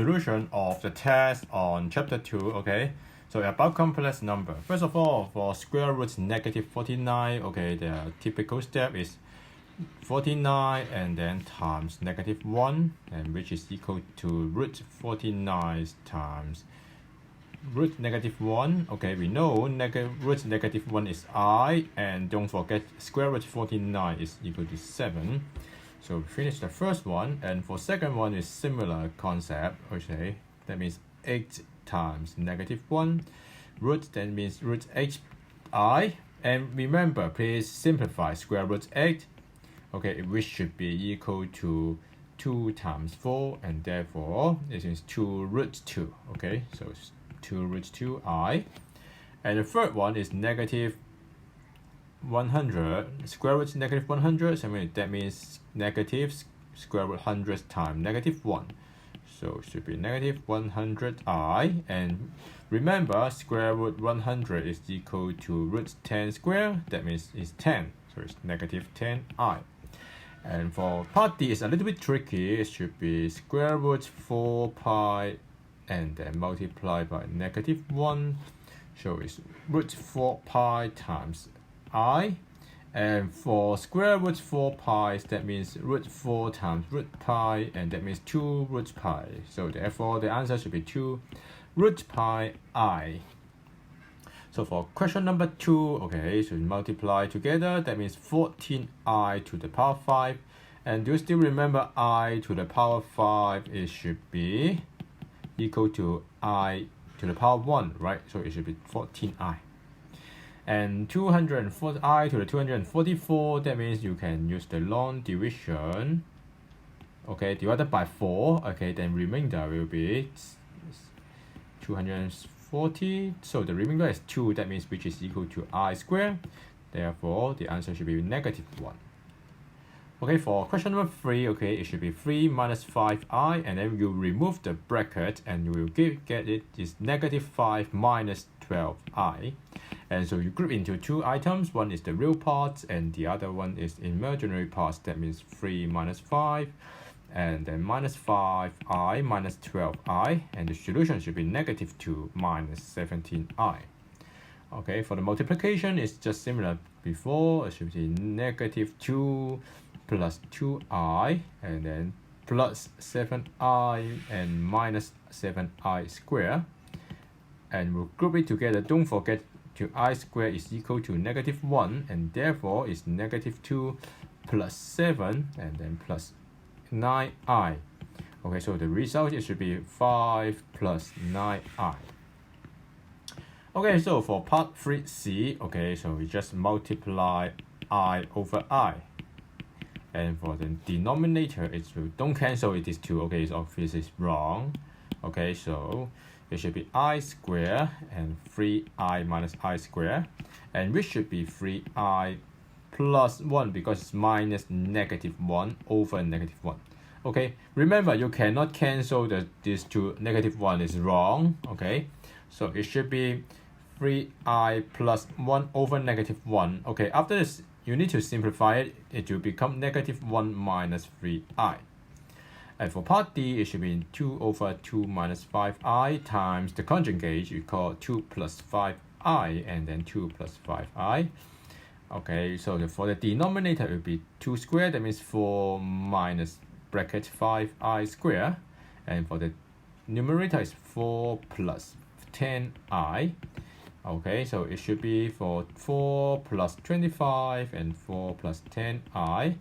Solution of the test on chapter 2, okay? So about complex number. First of all, for square root negative 49, okay, the typical step is 49 and then times negative 1, and which is equal to root 49 times root negative 1. Okay, we know root negative 1 is I, and don't forget square root 49 is equal to 7. So we finish the first one, and for second one is similar concept. Okay, that means 8 times negative 1 root, that means root 8i, and remember, please simplify square root 8, okay, which should be equal to 2 times 4, and therefore this is 2 root 2. Okay, so it's 2 root 2i. And the third one is negative 100, square root negative 100, so that means negative square root 100 times negative 1. So it should be negative 100i, and remember square root 100 is equal to root 10 square, that means it's 10, so it's negative 10i. And for part D, it's a little bit tricky. It should be square root 4 pi and then multiply by negative 1, so it's root 4 pi times I, and for square root 4 pi, that means root 4 times root pi, and that means 2 root pi. So therefore the answer should be 2 root pi I. So for question number 2, okay, so multiply together, that means 14i to the power 5, and do you still remember I to the power 5? It should be equal to I to the power 1, right? So it should be 14i. And 204i to the 244, that means you can use the long division, okay, divided by 4, okay, then remainder will be 240, so the remainder is 2, that means which is equal to I squared, therefore the answer should be negative 1. Okay, for question number 3, okay, it should be 3 minus 5i, and then you remove the bracket and you will get it is negative 5 minus 12i. And so you group into two items, one is the real parts and the other one is imaginary parts, that means 3 minus 5 and then minus 5i minus 12i, and the solution should be negative 2 minus 17i. Okay, for the multiplication, it's just similar before. It should be negative 2 plus 2i and then plus 7i and minus 7i squared, and we'll group it together. Don't forget I squared is equal to negative 1, and therefore it's negative 2 plus 7 and then plus 9i. Okay, so the result it should be 5 plus 9i. Okay, so for part 3c, okay, so we just multiply I over I, and for the denominator it's don't cancel, it is 2. Okay, so obviously it's wrong. Okay, so it should be I squared and 3i minus I squared, and which should be 3i plus 1 because it's minus negative 1 over negative 1. Okay, remember you cannot cancel these two. Negative 1 is wrong. Okay, so it should be 3i plus 1 over negative 1. Okay, after this you need to simplify it. It will become negative 1 minus 3i. And for part D, it should be 2 over 2 minus 5i times the conjugate, you call 2 plus 5i, and then 2 plus 5i. Okay, so for the denominator, it will be 2 squared, that means 4 minus bracket 5i squared. And for the numerator, is 4 plus 10i. Okay, so it should be for 4 plus 25 and 4 plus 10i.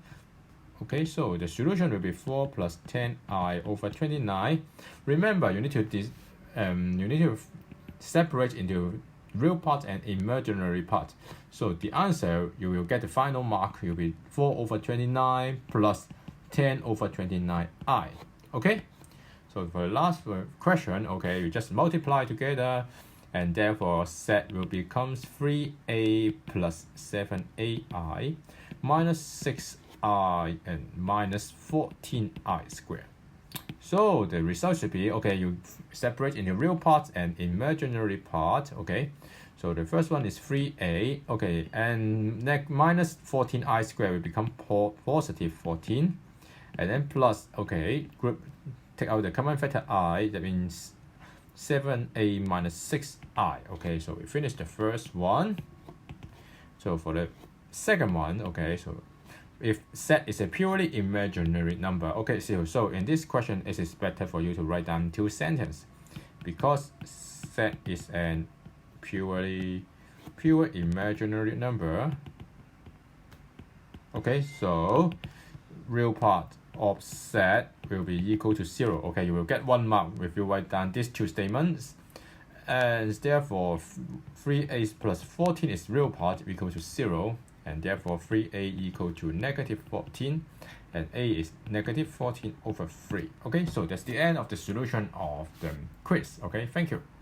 Okay, so the solution will be 4 plus 10i over 29. Remember, you need to separate into real part and imaginary part. So the answer, you will get the final mark, will be 4 over 29 plus 10 over 29i. Okay, so for the last question, okay, you just multiply together, and therefore set will becomes 3a plus 7ai minus 6i and minus 14i squared. So the result should be, okay, you separate into real parts and imaginary part. Okay, so the first one is 3a, okay, and minus 14i squared will become positive 14, and then plus, okay, group take out the common factor I, that means 7a minus 6i. Okay, so we finished the first one. So for the second one, okay, so if z is a purely imaginary number, okay, so in this question it is better for you to write down two sentences, because z is an pure imaginary number. Okay, so real part of z will be equal to 0. Okay, you will get 1 mark if you write down these two statements. And therefore 3a plus 14 is real part equal to 0, and therefore 3a equal to negative 14, and a is negative 14 over 3. Okay, so that's the end of the solution of the quiz. Okay, thank you.